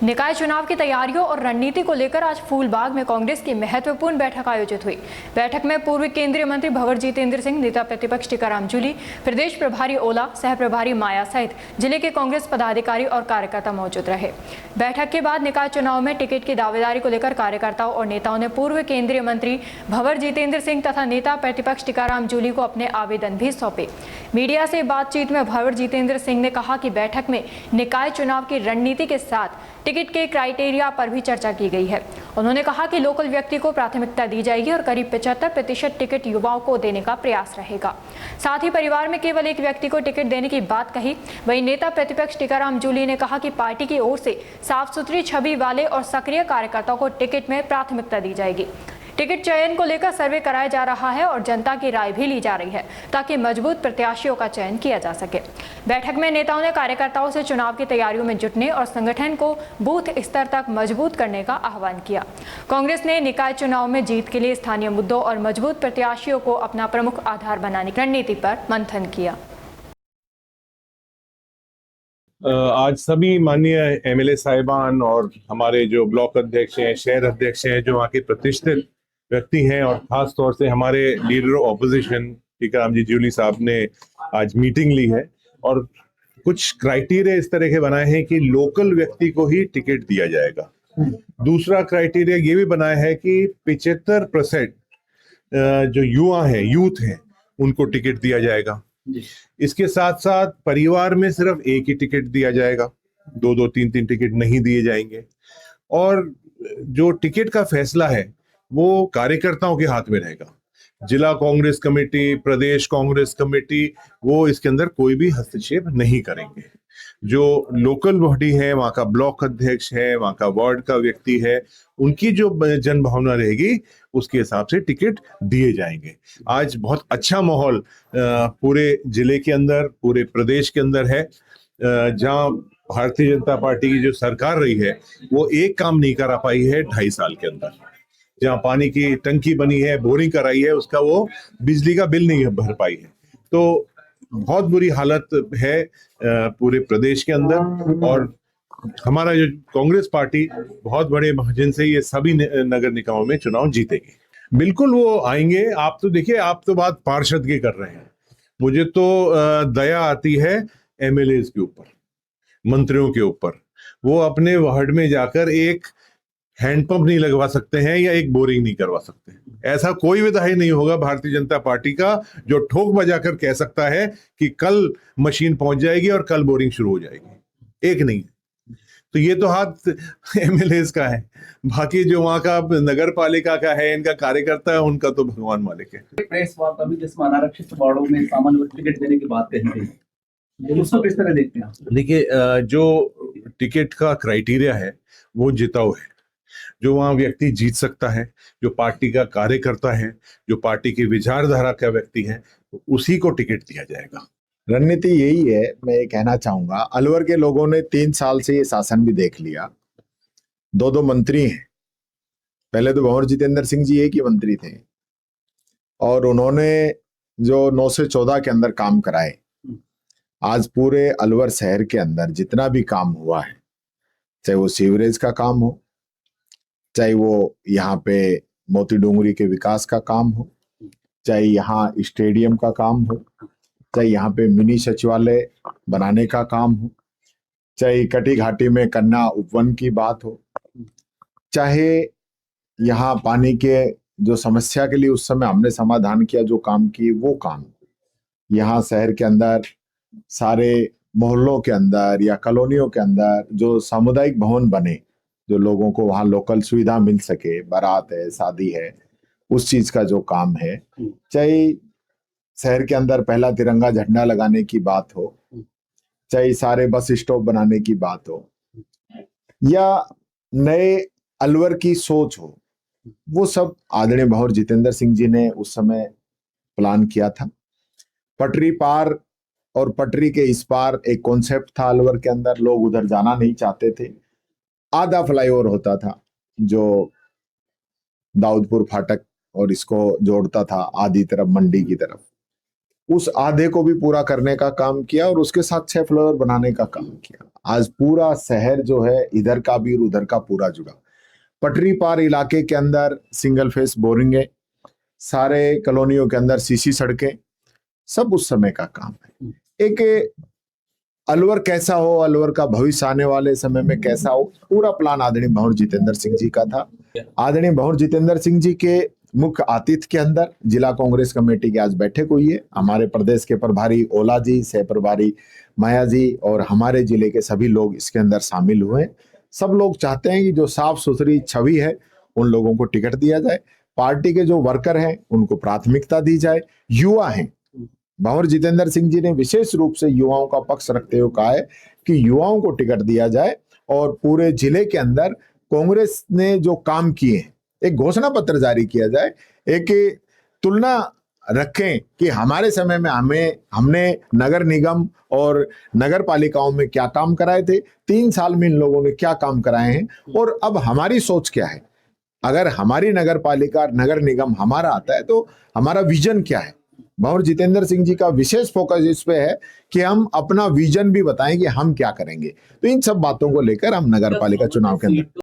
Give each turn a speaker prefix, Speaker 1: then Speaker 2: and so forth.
Speaker 1: निकाय चुनाव की तैयारियों और रणनीति को लेकर आज फूलबाग में कांग्रेस की महत्वपूर्ण बैठक आयोजित हुई। बैठक में पूर्व केंद्रीय मंत्री भंवर जितेंद्र सिंह, नेता प्रतिपक्ष टीकाराम जूली, प्रदेश प्रभारी ओला, सह प्रभारी माया सहित जिले के कांग्रेस पदाधिकारी और कार्यकर्ता मौजूद रहे। बैठक के बाद निकाय चुनाव में टिकट की दावेदारी को लेकर कार्यकर्ताओं और नेताओं ने पूर्व केंद्रीय मंत्री भंवर जितेंद्र सिंह तथा नेता प्रतिपक्ष टीकाराम जूली को अपने आवेदन भी सौंपे। मीडिया से बातचीत में भंवर जितेंद्र सिंह ने कहा कि बैठक में निकाय चुनाव की रणनीति के साथ टिकट के क्राइटेरिया पर भी चर्चा की गई है। उन्होंने कहा कि लोकल व्यक्ति को प्राथमिकता दी जाएगी और करीब 75% टिकट युवाओं को देने का प्रयास रहेगा। साथ ही परिवार में केवल एक व्यक्ति को टिकट देने की बात कही। वहीं नेता प्रतिपक्ष टीकाराम जूली ने कहा कि पार्टी की ओर से साफ सुथरी छवि वाले और सक्रिय कार्यकर्ताओं को टिकट में प्राथमिकता दी जाएगी। टिकट चयन को लेकर सर्वे कराया जा रहा है और जनता की राय भी ली जा रही है ताकि मजबूत प्रत्याशियों का चयन किया जा सके। बैठक में नेताओं ने कार्यकर्ताओं से चुनाव की तैयारियों में जुटने और संगठन को बूथ स्तर तक मजबूत करने का आह्वान किया। कांग्रेस ने निकाय चुनाव में जीत के लिए स्थानीय मुद्दों और मजबूत प्रत्याशियों को अपना प्रमुख आधार बनाने की रणनीति पर मंथन किया।
Speaker 2: आज सभी माननीय एमएलए साहिबान और हमारे जो ब्लॉक अध्यक्ष हैं, शहर अध्यक्ष हैं, जो वहाँ के प्रतिष्ठित व्यक्ति हैं और खास तौर से हमारे लीडर ऑपोजिशन टीकाराम जी जूली साहब ने आज मीटिंग ली है और कुछ क्राइटेरिया इस तरह के बनाए हैं कि लोकल व्यक्ति को ही टिकट दिया जाएगा। दूसरा क्राइटेरिया ये भी बनाया है कि 75% जो युवा हैं, यूथ हैं, उनको टिकट दिया जाएगा। इसके साथ साथ परिवार में सिर्फ एक ही टिकट दिया जाएगा, 2-2, 3-3 टिकट नहीं दिए जाएंगे। और जो टिकट का फैसला है वो कार्यकर्ताओं के हाथ में रहेगा। जिला कांग्रेस कमेटी, प्रदेश कांग्रेस कमेटी, वो इसके अंदर कोई भी हस्तक्षेप नहीं करेंगे। जो लोकल बॉडी है, वहाँ का ब्लॉक अध्यक्ष है, वहाँ का वार्ड का व्यक्ति है, उनकी जो जन भावना रहेगी उसके हिसाब से टिकट दिए जाएंगे। आज बहुत अच्छा माहौल पूरे जिले के अंदर, पूरे प्रदेश के अंदर है। जहाँ भारतीय जनता पार्टी की जो सरकार रही है वो एक काम नहीं करा पाई है 2.5 साल के अंदर। जहाँ पानी की टंकी बनी है, बोरिंग कराई है, उसका वो बिजली का बिल नहीं भर पाई है। तो बहुत बुरी हालत है पूरे प्रदेश के अंदर। और हमारा जो कांग्रेस पार्टी बहुत बड़े मार्जिन से ये सभी नगर निकायों में चुनाव जीतेगी। बिल्कुल वो आएंगे। आप तो देखिए, आप तो बात पार्षद की कर रहे हैं, मुझे तो दया आती है एमएलए के ऊपर, मंत्रियों के ऊपर। वो अपने वार्ड में जाकर एक हैंडपंप नहीं लगवा सकते हैं या एक बोरिंग नहीं करवा सकते। ऐसा कोई विधायक नहीं होगा भारतीय जनता पार्टी का जो ठोक बजाकर कह सकता है कि कल मशीन पहुंच जाएगी और कल बोरिंग शुरू हो जाएगी। एक नहीं। तो ये तो हाथ एमएलए का है, बाकी जो वहां का नगर पालिका का है, इनका कार्यकर्ता है, उनका तो भगवान मालिक है।
Speaker 3: प्रेस वार्ता में जिसमें अनारक्षित वार्डों में सामान्य टिकट देने की बात कही गई, उसको किस तरह देखते हैं?
Speaker 2: देखिए, जो टिकट का क्राइटेरिया है वो जिताऊ है। जो वहां व्यक्ति जीत सकता है, जो पार्टी का कार्यकर्ता है, जो पार्टी की विचारधारा का व्यक्ति है, उसी को टिकट दिया जाएगा।
Speaker 4: रणनीति यही है। मैं ये कहना चाहूंगा, अलवर के लोगों ने 3 साल से ये शासन भी देख लिया। 2-2 मंत्री हैं। पहले तो भंवर जितेंद्र सिंह जी एक ही मंत्री थे और उन्होंने जो 9 से 14 के अंदर काम कराए, आज पूरे अलवर शहर के अंदर जितना भी काम हुआ है, चाहे वो सीवरेज का काम हो, चाहे वो यहाँ पे मोती डोंगरी के विकास का काम हो, चाहे यहाँ स्टेडियम का काम हो, चाहे यहाँ पे मिनी सचिवालय बनाने का काम हो, चाहे कटी घाटी में कन्या उपवन की बात हो, चाहे यहाँ पानी के जो समस्या के लिए उस समय हमने समाधान किया, जो काम किए वो काम, यहाँ शहर के अंदर सारे मोहल्लों के अंदर या कॉलोनियों के अंदर जो सामुदायिक भवन बने, जो लोगों को वहाँ लोकल सुविधा मिल सके, बारात है, शादी है, उस चीज का जो काम है, चाहे शहर के अंदर पहला तिरंगा झंडा लगाने की बात हो, चाहे सारे बस स्टॉप बनाने की बात हो, या नए अलवर की सोच हो, वो सब आदरणीय भंवर जितेंद्र सिंह जी ने उस समय प्लान किया था। पटरी पार और पटरी के इस पार एक कॉन्सेप्ट था अलवर के अंदर, लोग उधर जाना नहीं चाहते थे। आधा फ्लाईओवर होता था जो दाऊदपुर फाटक और इसको जोड़ता था आधी तरफ मंडी की तरफ। उस आधे को भी पूरा करने का काम किया और उसके साथ 6 फ्लाईओवर बनाने का काम किया। आज पूरा शहर जो है इधर का भी और उधर का पूरा जुड़ा। पटरी पार इलाके के अंदर सिंगल फेस बोरिंग, सारे कॉलोनियों के अंदर सीसी सड़कें, सब उस समय का काम है। एक अलवर कैसा हो, अलवर का भविष्य आने वाले समय में कैसा हो, पूरा प्लान आदरणीय भंवर जितेंद्र सिंह जी का था। आदरणीय भंवर जितेंद्र सिंह जी के मुख्य आतिथ्य के अंदर जिला कांग्रेस कमेटी की आज बैठक हुई है। हमारे प्रदेश के प्रभारी ओला जी, सह प्रभारी माया जी और हमारे जिले के सभी लोग इसके अंदर शामिल हुए। सब लोग चाहते हैं कि जो साफ सुथरी छवि है उन लोगों को टिकट दिया जाए, पार्टी के जो वर्कर हैं उनको प्राथमिकता दी जाए। युवा हैं, भंवर जितेंद्र सिंह जी ने विशेष रूप से युवाओं का पक्ष रखते हुए कहा है कि युवाओं को टिकट दिया जाए और पूरे जिले के अंदर कांग्रेस ने जो काम किए हैं एक घोषणा पत्र जारी किया जाए, एक तुलना रखें कि हमारे समय में हमने नगर निगम और नगर पालिकाओं में क्या काम कराए थे, 3 साल में इन लोगों ने क्या काम कराए हैं और अब हमारी सोच क्या है। अगर हमारी नगर पालिका नगर निगम हमारा आता है तो हमारा विजन क्या है। भंवर जितेंद्र सिंह जी का विशेष फोकस इस पे है कि हम अपना विजन भी बताएं कि हम क्या करेंगे। तो इन सब बातों को लेकर हम नगर पालिका चुनाव के अंदर